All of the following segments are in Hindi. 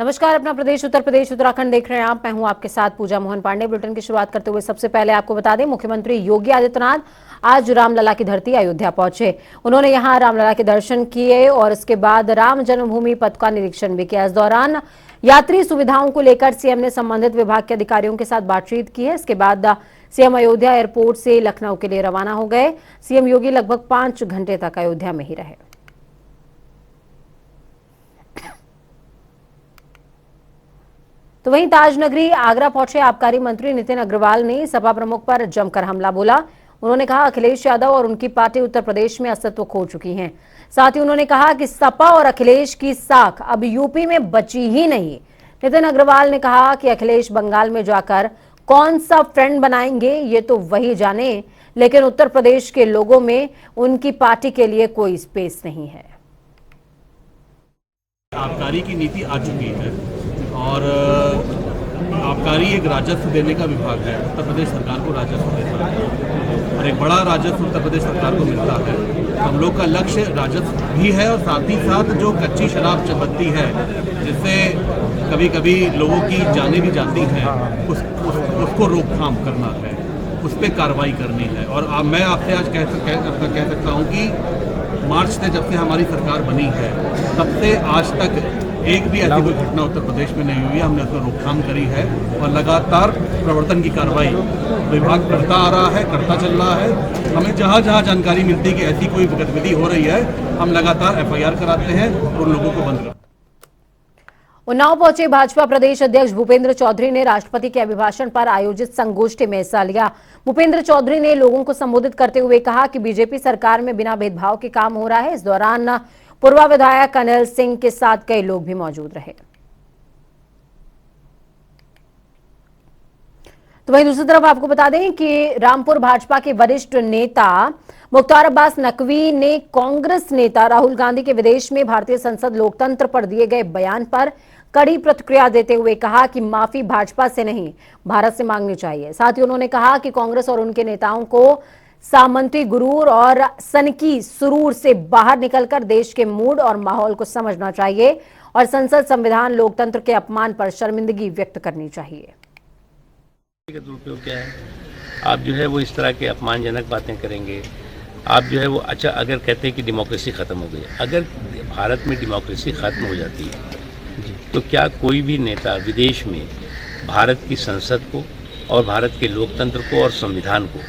नमस्कार। अपना प्रदेश उत्तर प्रदेश उत्तराखंड देख रहे हैं आप। मैं हूं आपके साथ पूजा मोहन पांडे। बुलेटिन की शुरुआत करते हुए सबसे पहले आपको बता दें, मुख्यमंत्री योगी आदित्यनाथ आज रामलला की धरती अयोध्या पहुंचे। उन्होंने यहां रामलला के दर्शन किए और इसके बाद राम जन्मभूमि पथ का निरीक्षण भी किया। इस दौरान यात्री सुविधाओं को लेकर सीएम ने संबंधित विभाग के अधिकारियों के साथ बातचीत की है। इसके बाद सीएम अयोध्या एयरपोर्ट से लखनऊ के लिए रवाना हो गए। सीएम योगी लगभग 5 घंटे तक अयोध्या में ही रहे। तो वहीं ताजनगरी आगरा पहुंचे आबकारी मंत्री नितिन अग्रवाल ने सपा प्रमुख पर जमकर हमला बोला। उन्होंने कहा अखिलेश यादव और उनकी पार्टी उत्तर प्रदेश में अस्तित्व खो चुकी हैं। साथ ही उन्होंने कहा कि सपा और अखिलेश की साख अब यूपी में बची ही नहीं। नितिन अग्रवाल ने कहा कि अखिलेश बंगाल में जाकर कौन सा फ्रेंड बनाएंगे ये तो वही जाने, लेकिन उत्तर प्रदेश के लोगों में उनकी पार्टी के लिए कोई स्पेस नहीं है। आबकारी की नीति आ चुकी है और आबकारी एक राजस्व देने का विभाग है। उत्तर प्रदेश सरकार को राजस्व देता है और एक बड़ा राजस्व उत्तर प्रदेश सरकार को मिलता है। हम लोग का लक्ष्य राजस्व भी है और साथ ही साथ जो कच्ची शराब बनती है जिससे कभी कभी लोगों की जानें भी जाती हैं, उसको रोकथाम करना है, उस पर कार्रवाई करनी है। और मैं आपसे आज कह सकता हूँ कि मार्च से जब से हमारी सरकार बनी है तब से आज तक एक भी ऐसी कोई घटना उत्तर प्रदेश में नहीं हुई है। हमने उसको रोकथाम करी है और लगातार प्रवर्तन की कार्रवाई विभाग करता आ रहा है, करता चल रहा है। हमें जहाँ जहाँ जानकारी मिलती है कि ऐसी कोई गतिविधि हो रही है, हम लगातार एफआईआर कराते हैं और उन लोगों को बंद कराते हैं। उन्नाव पहुंचे भाजपा प्रदेश अध्यक्ष भूपेंद्र चौधरी ने राष्ट्रपति के अभिभाषण पर आयोजित संगोष्ठी में हिस्सा लिया। भूपेंद्र चौधरी ने लोगों को संबोधित करते हुए कहा कि बीजेपी सरकार में बिना भेदभाव के काम हो रहा है। इस दौरान पूर्व विधायक अनिल सिंह के साथ कई लोग भी मौजूद रहे। तो वहीं दूसरी तरफ आपको बता दें कि रामपुर भाजपा के वरिष्ठ नेता मुख्तार अब्बास नकवी ने कांग्रेस नेता राहुल गांधी के विदेश में भारतीय संसद लोकतंत्र पर दिए गए बयान पर कड़ी प्रतिक्रिया देते हुए कहा कि माफी भाजपा से नहीं भारत से मांगनी चाहिए। साथ ही उन्होंने कहा कि कांग्रेस और उनके नेताओं को सामंती गुरूर और सनकी सुरूर से बाहर निकलकर देश के मूड और माहौल को समझना चाहिए और संसद, संविधान, लोकतंत्र के अपमान पर शर्मिंदगी व्यक्त करनी चाहिए। दुरुपयोग क्या है? आप जो है वो इस तरह के अपमानजनक बातें करेंगे। आप जो है वो अच्छा अगर कहते हैं कि डेमोक्रेसी खत्म हो गई, अगर भारत में डेमोक्रेसी खत्म हो जाती है तो क्या कोई भी नेता विदेश में भारत की संसद को और भारत के लोकतंत्र को और संविधान को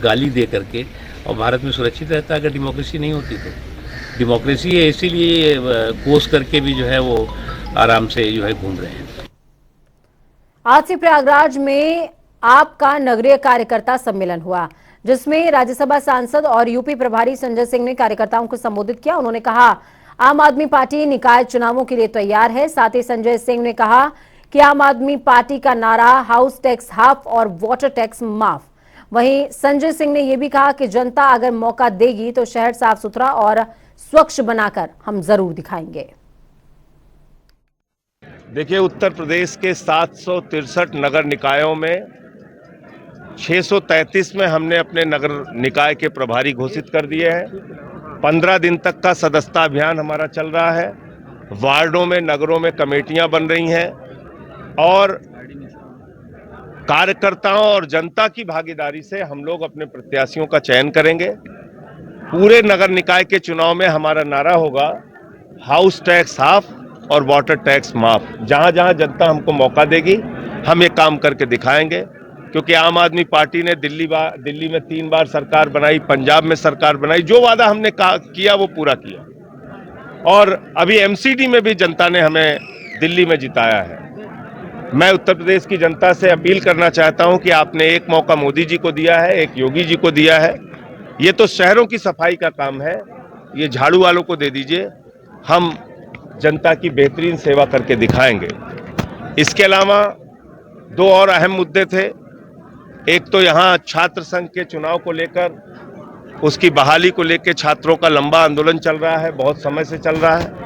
गाली दे करके और भारत में सुरक्षित रहता? अगर डेमोक्रेसी नहीं होती तो डेमोक्रेसी है, इसीलिए कोस करके भी जो है वो आराम से जो है घूम रहे हैं। आज से प्रयागराज में आपका नगरीय कार्यकर्ता सम्मेलन हुआ, जिसमें राज्यसभा सांसद और यूपी प्रभारी संजय सिंह ने कार्यकर्ताओं को संबोधित किया। उन्होंने कहा आम आदमी पार्टी निकाय चुनावों के लिए तैयार है। साथ ही संजय सिंह ने कहा कि आम आदमी पार्टी का नारा हाउस टैक्स हाफ और वाटर टैक्स माफ। वहीं संजय सिंह ने यह भी कहा कि जनता अगर मौका देगी तो शहर साफ सुथरा और स्वच्छ बनाकर हम जरूर दिखाएंगे। देखिए, उत्तर प्रदेश के 763 नगर निकायों में 633 में हमने अपने नगर निकाय के प्रभारी घोषित कर दिए हैं। 15 दिन तक का सदस्यता अभियान हमारा चल रहा है। वार्डों में, नगरों में कमेटियां बन रही हैं और कार्यकर्ताओं और जनता की भागीदारी से हम लोग अपने प्रत्याशियों का चयन करेंगे। पूरे नगर निकाय के चुनाव में हमारा नारा होगा हाउस टैक्स हाफ और वाटर टैक्स माफ। जहां जहां जनता हमको मौका देगी हम ये काम करके दिखाएंगे, क्योंकि आम आदमी पार्टी ने दिल्ली में 3 बार सरकार बनाई, पंजाब में सरकार बनाई, जो वादा हमने किया वो पूरा किया और अभी एमसीडी में भी जनता ने हमें दिल्ली में जिताया है। मैं उत्तर प्रदेश की जनता से अपील करना चाहता हूं कि आपने एक मौका मोदी जी को दिया है, एक योगी जी को दिया है। ये तो शहरों की सफाई का काम है, ये झाड़ू वालों को दे दीजिए, हम जनता की बेहतरीन सेवा करके दिखाएंगे। इसके अलावा 2 और अहम मुद्दे थे। एक तो यहाँ छात्र संघ के चुनाव को लेकर, उसकी बहाली को लेकर छात्रों का लंबा आंदोलन चल रहा है, बहुत समय से चल रहा है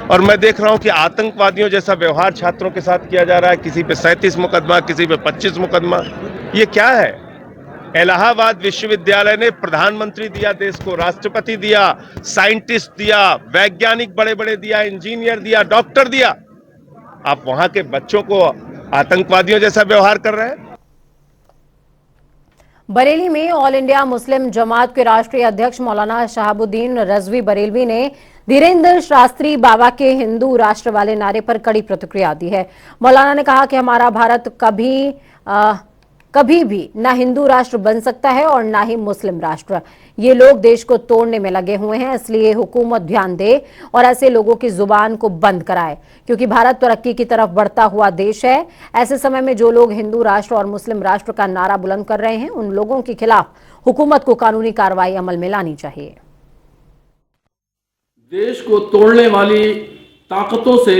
और मैं देख रहा हूं कि आतंकवादियों जैसा व्यवहार छात्रों के साथ किया जा रहा है। किसी पे 37 मुकदमा, किसी पे 25 मुकदमा। ये क्या है? इलाहाबाद विश्वविद्यालय ने प्रधानमंत्री दिया देश को, राष्ट्रपति दिया, साइंटिस्ट दिया, वैज्ञानिक बड़े बड़े दिया, इंजीनियर दिया, डॉक्टर दिया। आप वहां के बच्चों को आतंकवादियों जैसा व्यवहार कर रहे हैं। बरेली में ऑल इंडिया मुस्लिम जमात के राष्ट्रीय अध्यक्ष मौलाना शहाबुद्दीन रजवी बरेलवी ने धीरेन्द्र शास्त्री बाबा के हिंदू राष्ट्र वाले नारे पर कड़ी प्रतिक्रिया दी है। मौलाना ने कहा कि हमारा भारत कभी भी ना हिंदू राष्ट्र बन सकता है और ना ही मुस्लिम राष्ट्र। ये लोग देश को तोड़ने में लगे हुए हैं, इसलिए हुकूमत ध्यान दे और ऐसे लोगों की जुबान को बंद कराए, क्योंकि भारत तरक्की की तरफ बढ़ता हुआ देश है। ऐसे समय में जो लोग हिंदू राष्ट्र और मुस्लिम राष्ट्र का नारा बुलंद कर रहे हैं, उन लोगों के खिलाफ हुकूमत को कानूनी कार्रवाई अमल में लानी चाहिए। देश को तोड़ने वाली ताकतों से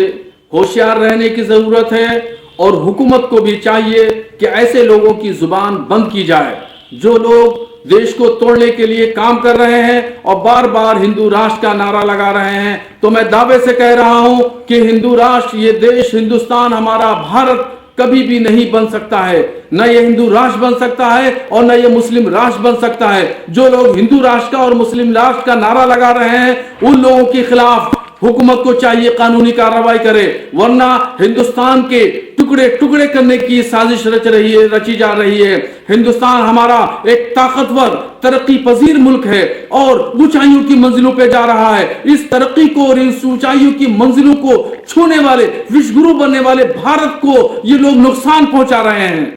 होशियार रहने की जरूरत है और हुकूमत को भी चाहिए कि ऐसे लोगों की जुबान बंद की जाए जो लोग देश को तोड़ने के लिए काम कर रहे हैं और बार बार हिंदू राष्ट्र का नारा लगा रहे हैं। तो मैं दावे से कह रहा हूं कि हिंदू राष्ट्र, ये देश हिंदुस्तान, हमारा भारत कभी भी नहीं बन सकता है। न ये हिंदू राष्ट्र बन सकता है और न ये मुस्लिम राष्ट्र बन सकता है। जो लोग हिंदू राष्ट्र का और मुस्लिम राष्ट्र का नारा लगा रहे हैं, उन लोगों के खिलाफ हुकूमत को चाहिए कानूनी कार्रवाई करे, वरना हिंदुस्तान के टुकड़े टुकड़े करने की साजिश रची जा रही है। हिंदुस्तान हमारा एक ताकतवर तरक्की पजीर मुल्क है और ऊंचाइयों की मंजिलों पे जा रहा है। इस तरक्की को और इन ऊंचाइयों की मंजिलों को छूने वाले, विश्वगुरु बनने वाले भारत को ये लोग नुकसान पहुंचा रहे हैं।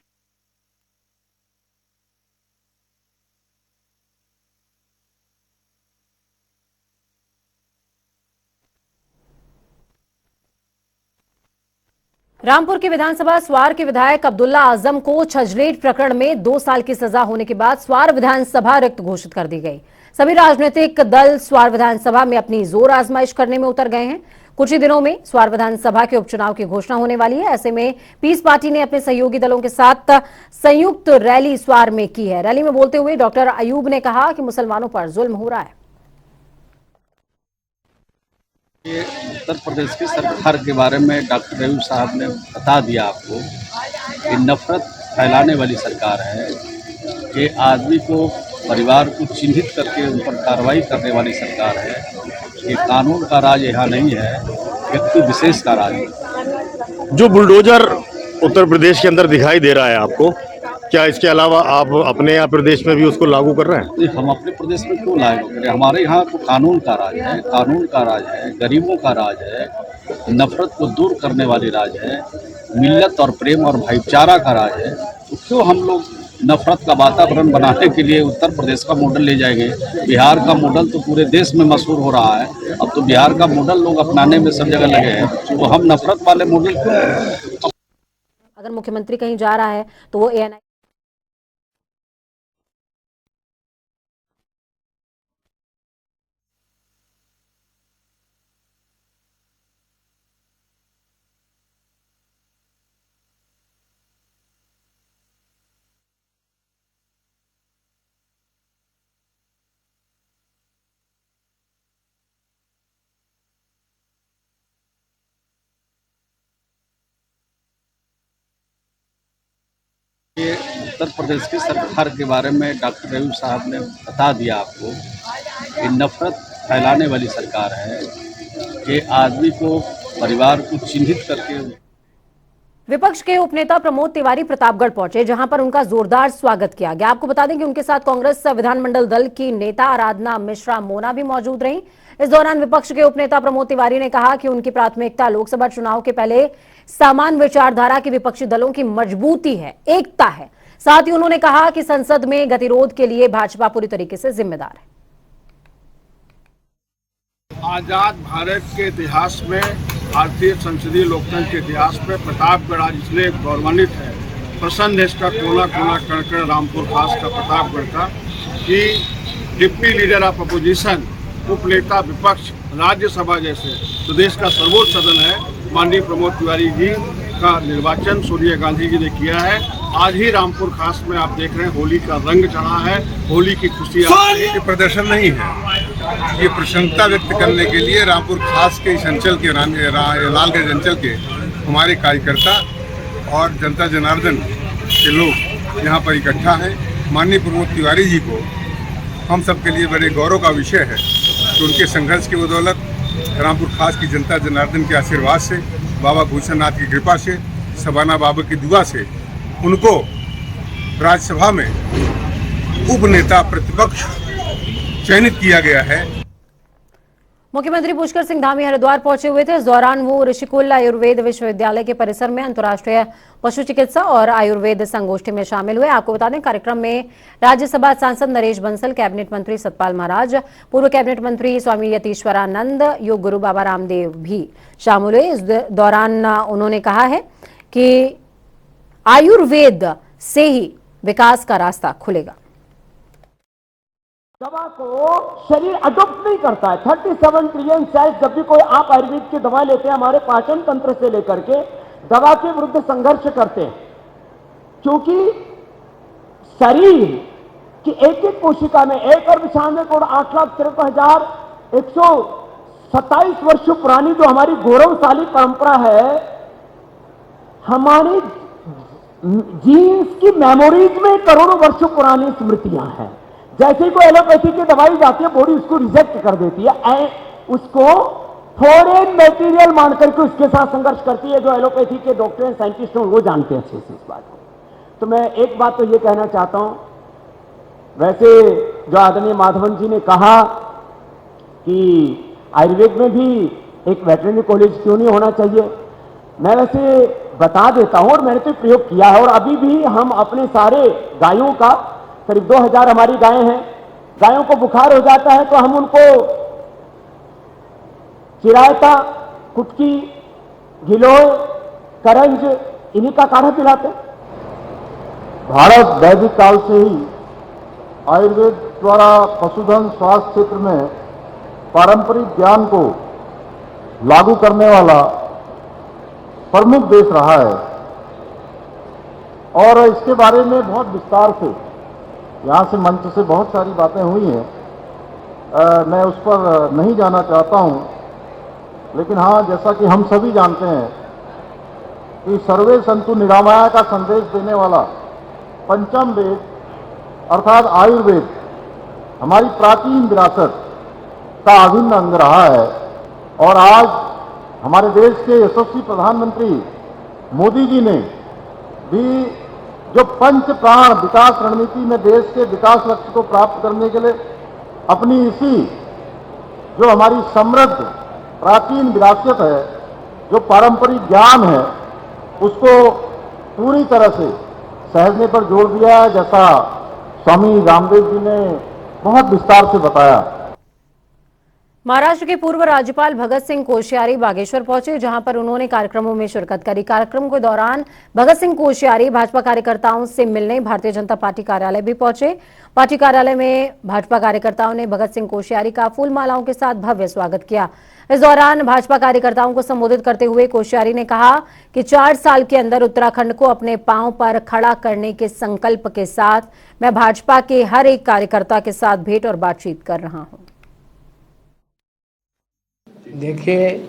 रामपुर के विधानसभा स्वार के विधायक अब्दुल्ला आजम को छजलेट प्रकरण में 2 साल की सजा होने के बाद स्वार विधानसभा रिक्त घोषित कर दी गई। सभी राजनीतिक दल स्वार विधानसभा में अपनी जोर आजमाइश करने में उतर गए हैं। कुछ ही दिनों में स्वार विधानसभा के उपचुनाव की घोषणा होने वाली है। ऐसे में पीस पार्टी ने अपने सहयोगी दलों के साथ संयुक्त रैली स्वार में की है। रैली में बोलते हुए डॉक्टर अयूब ने कहा कि मुसलमानों पर जुल्म हो रहा है। ये उत्तर प्रदेश की सरकार के बारे में डॉक्टर अयूब साहब ने बता दिया आपको कि नफरत फैलाने वाली सरकार है। ये आदमी को, परिवार को चिन्हित करके उन पर कार्रवाई करने वाली सरकार है। ये कानून का राज यहाँ नहीं है, व्यक्ति विशेष का राज है। जो बुलडोजर उत्तर प्रदेश के अंदर दिखाई दे रहा है आपको, क्या इसके अलावा आप अपने यहाँ प्रदेश में भी उसको लागू कर रहे हैं? नहीं, हम अपने प्रदेश में क्यों लागू करें? हमारे यहाँ तो कानून का राज है, कानून का राज है, गरीबों का राज है, नफरत को दूर करने वाली राज है, मिल्लत और प्रेम और भाईचारा का राज है। तो क्यों हम लोग नफरत का वातावरण बनाने के लिए उत्तर प्रदेश का मॉडल ले जाएंगे? बिहार का मॉडल तो पूरे देश में मशहूर हो रहा है। अब तो बिहार का मॉडल लोग अपनाने में सब जगह लगे हैं, तो हम नफरत वाले मॉडल क्यों? अगर मुख्यमंत्री कहीं जा रहा है तो वो ANI ये उत्तर प्रदेश की सरकार के बारे में डॉक्टर अयूब साहब ने बता दिया आपको कि नफरत फैलाने वाली सरकार है। ये आदमी को, परिवार को चिन्हित करके। विपक्ष के उपनेता प्रमोद तिवारी प्रतापगढ़ पहुंचे, जहां पर उनका जोरदार स्वागत किया गया। आपको बता दें कि उनके साथ कांग्रेस विधानमंडल दल की नेता आराधना मिश्रा मोना भी मौजूद रहीं। इस दौरान विपक्ष के उपनेता प्रमोद तिवारी ने कहा कि उनकी प्राथमिकता लोकसभा चुनाव के पहले समान विचारधारा के विपक्षी दलों की मजबूती है, एकता है। साथ ही उन्होंने कहा कि संसद में गतिरोध के लिए भाजपा पूरी तरीके से जिम्मेदार है। आजाद भारत के इतिहास में, भारतीय संसदीय लोकतंत्र के इतिहास में प्रतापगढ़ आज इसलिए गौरवान्वित है, प्रसन्न है इसका कोना कोना कण रामपुर खास का प्रतापगढ़ का, कि डिप्टी लीडर ऑफ अपोजिशन, उपनेता विपक्ष, राज्यसभा जैसे तो देश का सर्वोच्च सदन है, माननीय प्रमोद तिवारी जी का निर्वाचन सोनिया गांधी जी ने किया है। आज ही रामपुर खास में आप देख रहे हैं होली का रंग चढ़ा है, होली की खुशी। ये प्रदर्शन नहीं है, ये प्रसन्नता व्यक्त करने के लिए रामपुर खास के इस अंचल के लालगंज अंचल के हमारे कार्यकर्ता और जनता जनार्दन के लोग यहाँ पर इकट्ठा हैं। माननीय प्रमोद तिवारी जी को हम सब के लिए बड़े गौरव का विषय है कि उनके संघर्ष की बदौलत, रामपुर खास की जनता जनार्दन के आशीर्वाद से बाबा भूषणनाथ की कृपा से, सबाना बाबा की दुआ से उनको राज्यसभा में उपनेता प्रतिपक्ष चयनित किया गया है। मुख्यमंत्री पुष्कर सिंह धामी हरिद्वार पहुंचे हुए थे। इस दौरान वो ऋषिकुल आयुर्वेद विश्वविद्यालय के परिसर में अंतर्राष्ट्रीय पशु चिकित्सा और आयुर्वेद संगोष्ठी में शामिल हुए। आपको बता दें, कार्यक्रम में राज्यसभा सांसद नरेश बंसल, कैबिनेट मंत्री सतपाल महाराज, पूर्व कैबिनेट मंत्री स्वामी यतीश्वरानंद, योग गुरु बाबा रामदेव भी शामिल हुए। इस दौरान उन्होंने कहा है कि आयुर्वेद से ही विकास का रास्ता खुलेगा। दवा को शरीर अडॉप्ट नहीं करता है। 37 ट्रिलियन सेल्स, जब भी कोई आप आयुर्वेद की दवा लेते हैं, हमारे पाचन तंत्र से लेकर के दवा के विरुद्ध संघर्ष करते हैं, क्योंकि शरीर की एक एक कोशिका में 1,93,8,127 वर्ष पुरानी जो हमारी गौरवशाली परंपरा है, हमारी जीन्स की मेमोरीज में करोड़ों वर्षों पुरानी स्मृतियां हैं। जैसे ही कोई एलोपैथी की दवाई जाती है, बॉडी उसको रिजेक्ट कर देती है, उसको फॉरेन मटेरियल मान करके उसके साथ संघर्ष करती है। जो एलोपैथी के डॉक्टर हैं, साइंटिस्ट हैं, वो जानते हैं अच्छे से इस बात को। तो मैं एक बात तो ये कहना चाहता हूं, वैसे जो आदरणीय माधवन जी ने कहा कि आयुर्वेद में भी एक वेटरनरी कॉलेज क्यों नहीं होना चाहिए, मैं वैसे बता देता हूं, और मैंने तो प्रयोग किया है। और अभी भी हम अपने सारे गायों का, करीब 2000 हमारी गायें हैं, गायों को बुखार हो जाता है तो हम उनको चिरायता, कुटकी, गिलोय, करंज, इन्हीं का काढ़ा पिलाते हैं। भारत वैदिक काल से ही आयुर्वेद द्वारा पशुधन स्वास्थ्य क्षेत्र में पारंपरिक ज्ञान को लागू करने वाला प्रमुख देश रहा है, और इसके बारे में बहुत विस्तार से यहाँ से मंच से बहुत सारी बातें हुई हैं। मैं उस पर नहीं जाना चाहता हूँ, लेकिन हाँ, जैसा कि हम सभी जानते हैं कि सर्वे संतु निरामया का संदेश देने वाला पंचम वेद अर्थात आयुर्वेद हमारी प्राचीन विरासत का अभिन्न अंग रहा है। और आज हमारे देश के यशस्वी प्रधानमंत्री मोदी जी ने भी जो पंच प्राण विकास रणनीति में देश के विकास लक्ष्य को प्राप्त करने के लिए अपनी इसी जो हमारी समृद्ध प्राचीन विरासत है, जो पारंपरिक ज्ञान है, उसको पूरी तरह से सहजने पर जोर दिया है, जैसा स्वामी रामदेव जी ने बहुत विस्तार से बताया। महाराष्ट्र के पूर्व राज्यपाल भगत सिंह कोश्यारी बागेश्वर पहुंचे, जहां पर उन्होंने कार्यक्रमों में शिरकत करी। कार्यक्रम के दौरान भगत सिंह कोश्यारी भाजपा कार्यकर्ताओं से मिलने भारतीय जनता पार्टी कार्यालय भी पहुंचे। पार्टी कार्यालय में भाजपा कार्यकर्ताओं ने भगत सिंह कोश्यारी का फूल मालाओं के साथ भव्य स्वागत किया। इस दौरान भाजपा कार्यकर्ताओं को संबोधित करते हुए कोश्यारी ने कहा कि 4 साल के अंदर उत्तराखंड को अपने पांव पर खड़ा करने के संकल्प के साथ मैं भाजपा के हर एक कार्यकर्ता के साथ भेंट और बातचीत कर रहा हूं। देखिए,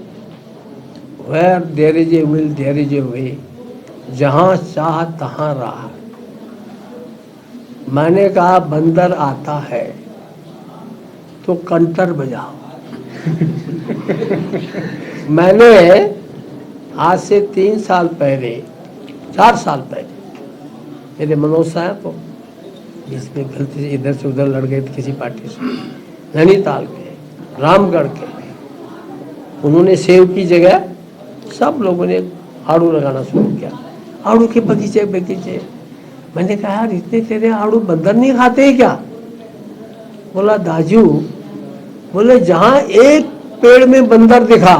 where there is a will there is a way, जहाँ चाह तहाँ राह। मैंने कहा बंदर आता है तो कंटर बजाओ। मैंने आज से 3 साल पहले, 4 साल पहले मेरे मनोज साहब को इसमें गलती से इधर से उधर लड़ गए थे किसी पार्टी से, नैनीताल के, रामगढ़ के, उन्होंने सेव की जगह सब लोगों ने आड़ू लगाना शुरू किया, आड़ू के बगीचे। मैंने कहा यार इतने तेरे आड़ू बंदर नहीं खाते क्या? बोला दाजू, बोले जहाँ एक पेड़ में बंदर दिखा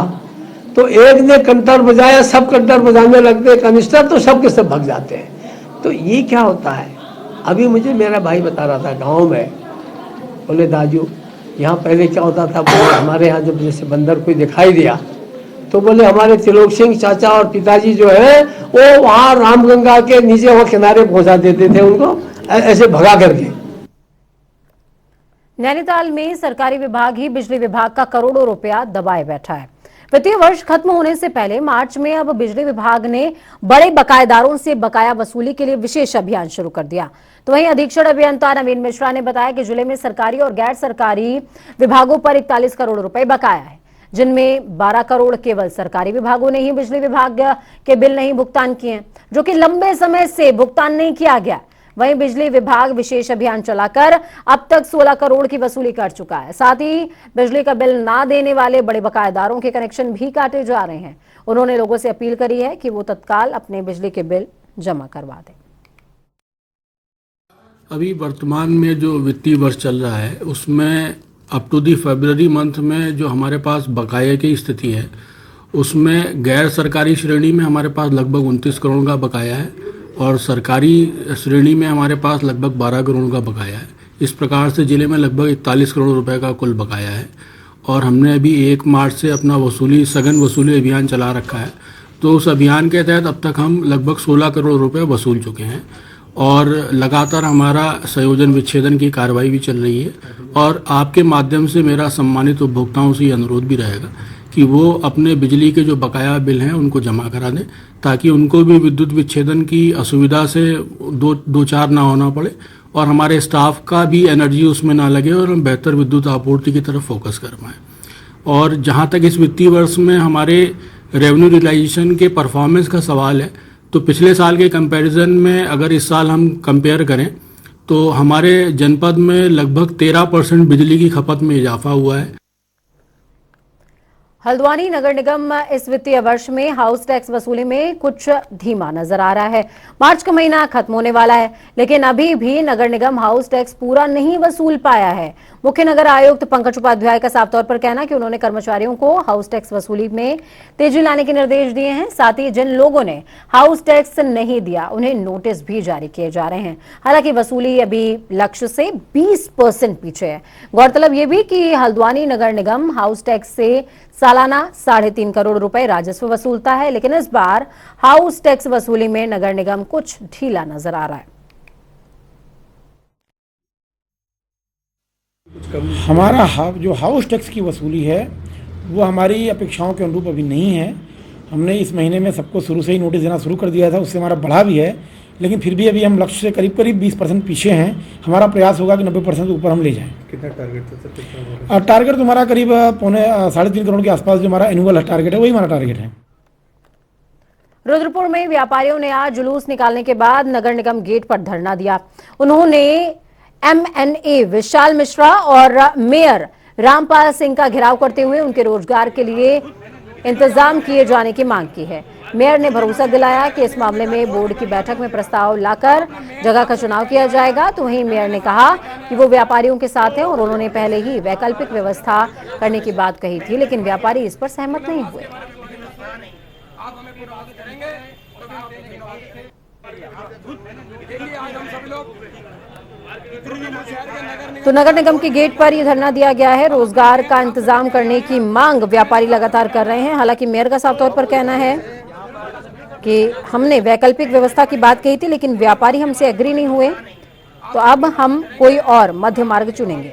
तो एक ने कंटर बजाया, सब कंटर बजाने लगते, कनिष्ठर तो सब के सब भाग जाते हैं। तो ये क्या होता है? अभी मुझे मेरा भाई बता रहा था गाँव में, बोले दाजू यहाँ पहले क्या होता था, बोले हमारे यहाँ जब जैसे बंदर कोई दिखाई दिया तो बोले हमारे त्रिलोक सिंह चाचा और पिताजी जो है वो वहाँ रामगंगा के नीचे वहाँ किनारे पहुँचा देते थे उनको ऐसे भगा करके। नैनीताल में सरकारी विभाग ही बिजली विभाग का करोड़ों रुपया दबाए बैठा है। वित्तीय वर्ष खत्म होने से पहले मार्च में अब बिजली विभाग ने बड़े बकायेदारों से बकाया वसूली के लिए विशेष अभियान शुरू कर दिया। तो वहीं अधीक्षण अभियंता नवीन मिश्रा ने बताया कि जिले में सरकारी और गैर सरकारी विभागों पर 41 करोड़ रुपए बकाया है। जिनमें 12 करोड़ केवल सरकारी विभागों ने ही बिजली विभाग के बिल नहीं भुगतान किए हैं, जो कि लंबे समय से भुगतान नहीं किया गया। वहीं बिजली विभाग विशेष अभियान चलाकर अब तक 16 करोड़ की वसूली कर चुका है। साथ ही बिजली का बिल ना देने वाले बड़े बकायेदारों के कनेक्शन भी काटे जा रहे हैं। उन्होंने लोगों से अपील करी है कि वो तत्काल अपने बिजली के बिल जमा करवा दें। अभी वर्तमान में जो वित्तीय वर्ष चल रहा है उसमें अप टू दी फरवरी मंथ में जो हमारे पास बकाये की स्थिति है उसमें गैर सरकारी श्रेणी में हमारे पास लगभग 29 करोड़ का बकाया है और सरकारी श्रेणी में हमारे पास लगभग 12 करोड़ का बकाया है। इस प्रकार से जिले में लगभग 41 करोड़ रुपए का कुल बकाया है और हमने अभी 1 मार्च से अपना सघन वसूली अभियान चला रखा है। तो उस अभियान के तहत अब तक हम लगभग 16 करोड़ रुपए वसूल चुके हैं और लगातार हमारा संयोजन विच्छेदन की कार्रवाई भी चल रही है। और आपके माध्यम से मेरा सम्मानित उपभोक्ताओं से ये अनुरोध भी रहेगा कि वो अपने बिजली के जो बकाया बिल हैं उनको जमा करा दें, ताकि उनको भी विद्युत विच्छेदन की असुविधा से दो चार ना होना पड़े और हमारे स्टाफ का भी एनर्जी उसमें ना लगे और हम बेहतर विद्युत आपूर्ति की तरफ फोकस कर पाएँ। और जहाँ तक इस वित्तीय वर्ष में हमारे रेवेन्यू रियलाइजेशन के परफॉर्मेंस का सवाल है, तो पिछले साल के कंपैरिजन में अगर इस साल हम कंपेयर करें तो हमारे जनपद में लगभग 13% बिजली की खपत में इजाफा हुआ है। हल्द्वानी नगर निगम इस वित्तीय वर्ष में हाउस टैक्स वसूली में कुछ धीमा नजर आ रहा है। मार्च का महीना खत्म होने वाला है, लेकिन अभी भी नगर निगम हाउस टैक्स पूरा नहीं वसूल पाया है। मुख्य नगर आयुक्त पंकज उपाध्याय का साफ तौर पर कहना कि उन्होंने कर्मचारियों को हाउस टैक्स वसूली में तेजी लाने के निर्देश दिए हैं। साथ ही जिन लोगों ने हाउस टैक्स नहीं दिया उन्हें नोटिस भी जारी किए जा रहे हैं। हालांकि वसूली अभी लक्ष्य से 20% पीछे है। गौरतलब ये भी कि हल्द्वानी नगर निगम हाउस टैक्स से सालाना 3.5 करोड़ रुपए राजस्व वसूलता है, लेकिन इस बार हाउस टैक्स वसूली में नगर निगम कुछ ढीला नजर आ रहा है। हमारा जो हाउस टैक्स की वसूली है वो हमारी अपेक्षाओं के अनुरूप अभी नहीं है। हमने इस महीने में सबको शुरू से ही नोटिस देना शुरू कर दिया था, उससे हमारा बढ़ा भी है, लेकिन फिर भी अभी हम लक्ष्य से करीब 20% पीछे हैं। हमारा प्रयास होगा कि 90% ऊपर हम ले जाएं। कितना टारगेट था? टारगेट तो हमारा करीब 3.5 करोड़ के आसपास जो हमारा एनुअल टारगेट है वही हमारा टारगेट है। रुद्रपुर में व्यापारियों ने आज जुलूस निकालने के बाद नगर निगम गेट पर धरना दिया। उन्होंने MNA विशाल मिश्रा और मेयर रामपाल सिंह का घेराव करते हुए उनके रोजगार के लिए इंतजाम किए जाने की मांग की है। मेयर ने भरोसा दिलाया कि इस मामले में बोर्ड की बैठक में प्रस्ताव लाकर जगह का चुनाव किया जाएगा। तो वहीं मेयर ने कहा कि वो व्यापारियों के साथ हैं और उन्होंने पहले ही वैकल्पिक व्यवस्था करने की बात कही थी, लेकिन व्यापारी इस पर सहमत नहीं हुए। तो नगर निगम के गेट पर यह धरना दिया गया है। रोजगार का इंतजाम करने की मांग व्यापारी लगातार कर रहे हैं। हालांकि मेयर का साफ तौर पर कहना है कि हमने वैकल्पिक व्यवस्था की बात कही थी, लेकिन व्यापारी हमसे एग्री नहीं हुए, तो अब हम कोई और मध्य मार्ग चुनेंगे।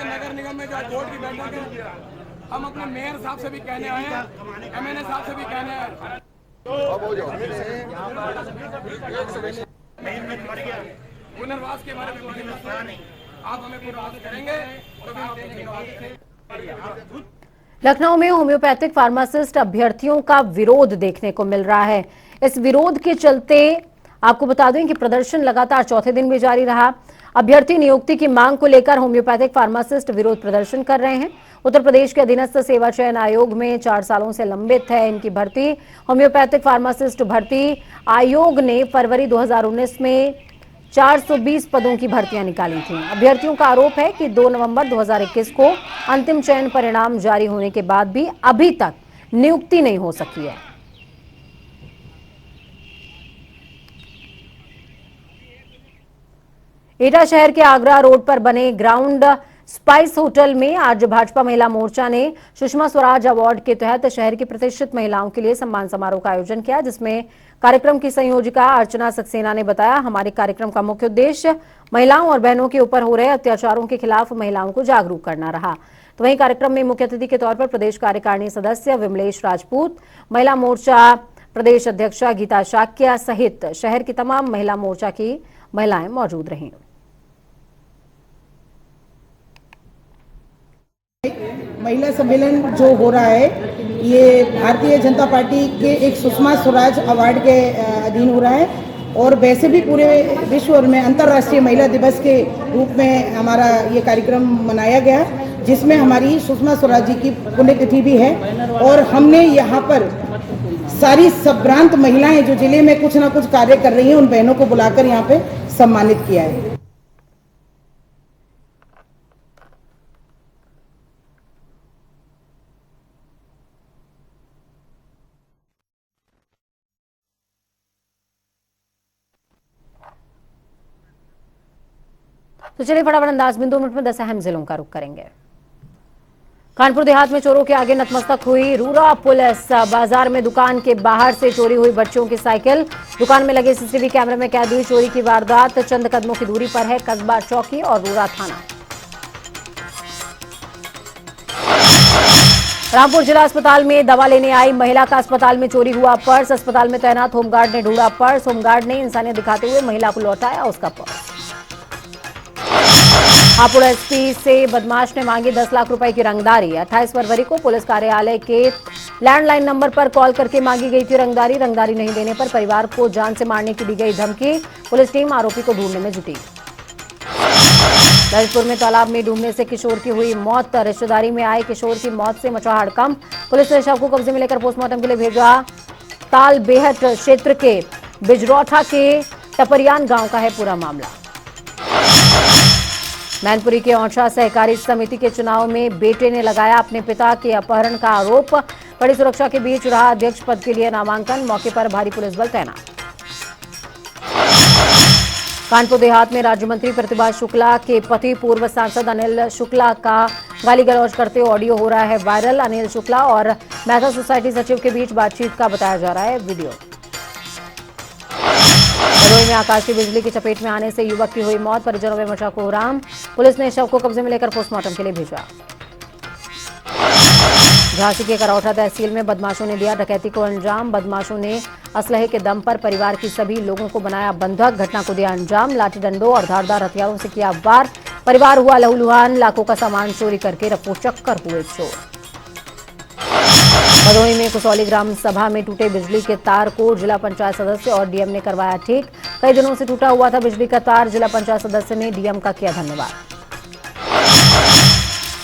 नगर निगम में जो बोर्ड की बैठक है, हम अपने मेयर साहब से भी कहने आए हैं, MNA साहब से भी कहने आए पुनर्वास के बारे में आप हमें पुनर्वास करेंगे तो लखनऊ में होम्योपैथिक फार्मासिस्ट अभ्यर्थियों का विरोध देखने को मिल रहा है। इस विरोध के चलते आपको बता दें कि प्रदर्शन लगातार चौथे दिन भी जारी रहा। अभ्यर्थी नियुक्ति की मांग को लेकर होम्योपैथिक फार्मासिस्ट विरोध प्रदर्शन कर रहे हैं। उत्तर प्रदेश के अधीनस्थ सेवा चयन आयोग में 4 सालों से लंबित है इनकी भर्ती। होम्योपैथिक फार्मासिस्ट भर्ती आयोग ने फरवरी 2019 में 420 पदों की भर्तियां निकाली थी। अभ्यर्थियों का आरोप है कि 2 नवंबर 2021 को अंतिम चयन परिणाम जारी होने के बाद भी अभी तक नियुक्ति नहीं हो सकी है। एटा शहर के आगरा रोड पर बने ग्राउंड स्पाइस होटल में आज भाजपा महिला मोर्चा ने सुषमा स्वराज अवार्ड के तहत शहर की प्रतिष्ठित महिलाओं के लिए सम्मान समारोह का आयोजन किया, जिसमें कार्यक्रम की संयोजिका अर्चना सक्सेना ने बताया, हमारे कार्यक्रम का मुख्य उद्देश्य महिलाओं और बहनों के ऊपर हो रहे अत्याचारों के खिलाफ महिलाओं को जागरूक करना रहा। तो वहीं कार्यक्रम में मुख्य अतिथि के तौर पर प्रदेश कार्यकारिणी सदस्य विमलेश राजपूत, महिला मोर्चा प्रदेश अध्यक्षा गीता शाक्या सहित शहर की तमाम महिला मोर्चा की महिलाएं मौजूद रहीं। महिला सम्मेलन जो हो रहा है ये भारतीय जनता पार्टी के एक सुषमा स्वराज अवार्ड के अधीन हो रहा है और वैसे भी पूरे विश्व में अंतर्राष्ट्रीय महिला दिवस के रूप में हमारा ये कार्यक्रम मनाया गया, जिसमें हमारी सुषमा स्वराज जी की पुण्यतिथि भी है। और हमने यहाँ पर सारी संभ्रांत महिलाएं जो जिले में कुछ ना कुछ कार्य कर रही हैं, उन बहनों को बुलाकर यहाँ पे सम्मानित किया है। तो चलिए फटाफट अंदाज में 2 मिनट में 10 अहम जिलों का रुख करेंगे। कानपुर देहात में चोरों के आगे नतमस्तक हुई रूरा पुलिस। बाजार में दुकान के बाहर से चोरी हुई बच्चों की साइकिल। दुकान में लगे सीसीटीवी कैमरे में कैद हुई चोरी की वारदात। चंद कदमों की दूरी पर है कस्बा चौकी और रूरा थाना। रामपुर जिला अस्पताल में दवा लेने आई महिला का अस्पताल में चोरी हुआ पर्स। अस्पताल में तैनात होमगार्ड ने ढूंढा पर्स। होमगार्ड ने इंसानियत दिखाते हुए महिला को लौटाया उसका पर्स। हापुड़ एसपी से बदमाश ने मांगी 10 लाख रुपए की रंगदारी। 28 फरवरी को पुलिस कार्यालय के लैंडलाइन नंबर पर कॉल करके मांगी गई थी रंगदारी। रंगदारी नहीं देने पर परिवार को जान से मारने की दी गई धमकी। पुलिस टीम आरोपी को ढूंढने में जुटी। ललितपुर में तालाब में डूबने से किशोर की हुई मौत। रिश्तेदारी में आए किशोर की मौत से मचा हड़कंप। पुलिस ने शव को कब्जे में लेकर पोस्टमार्टम के लिए भेजा। ताल बेहट क्षेत्र के बिजरौठा के टपरियान गांव का है पूरा मामला। मैनपुरी के औंचा सहकारी समिति के चुनाव में बेटे ने लगाया अपने पिता के अपहरण का आरोप। बड़ी सुरक्षा के बीच रहा अध्यक्ष पद के लिए नामांकन। मौके पर भारी पुलिस बल तैनात। कानपुर देहात में राज्य मंत्री प्रतिभा शुक्ला के पति पूर्व सांसद अनिल शुक्ला का गाली गलौज करते ऑडियो हो रहा है वायरल। अनिल शुक्ला और मेहता सोसाइटी सचिव के बीच बातचीत का बताया जा रहा है वीडियो। भदोही में आकाशीय बिजली की चपेट में आने से युवक की हुई मौत। परिजनों में मचा कोहराम। पुलिस ने शव को कब्जे में लेकर पोस्टमार्टम के लिए भेजा। झांसी के करौठा तहसील में बदमाशों ने दिया डकैती को अंजाम। बदमाशों ने असलहे के दम पर परिवार की सभी लोगों को बनाया बंधक। घटना को दिया अंजाम। लाठी डंडों और धारदार हथियारों से किया वार। परिवार हुआ लहूलुहान। लाखों का सामान चोरी करके रफूचक्कर हुए चोर। भदोही में कुसौली ग्राम सभा में टूटे बिजली के तार को जिला पंचायत सदस्य और डीएम ने करवाया ठीक। कई दिनों से टूटा हुआ था बिजली का तार। जिला पंचायत सदस्य ने डीएम का किया धन्यवाद।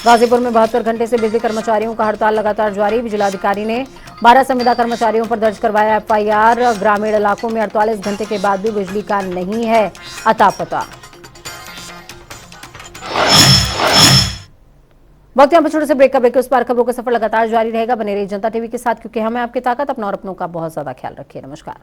गाजीपुर में 72 घंटे से बिजली कर्मचारियों का हड़ताल लगातार जारी। जिलाधिकारी ने 12 संविदा कर्मचारियों पर दर्ज करवाया एफआईआर। ग्रामीण इलाकों में 48 घंटे के बाद भी बिजली का नहीं है अता पता। वक्त यहाँ पर छोटे से ब्रेक का ब्रेक उस पार खबरों का सफर लगातार जारी रहेगा। बने रहिए जनता टीवी के साथ क्योंकि हमें आपकी ताकत अपना और अपनों का बहुत ज्यादा ख्याल रखिए। नमस्कार।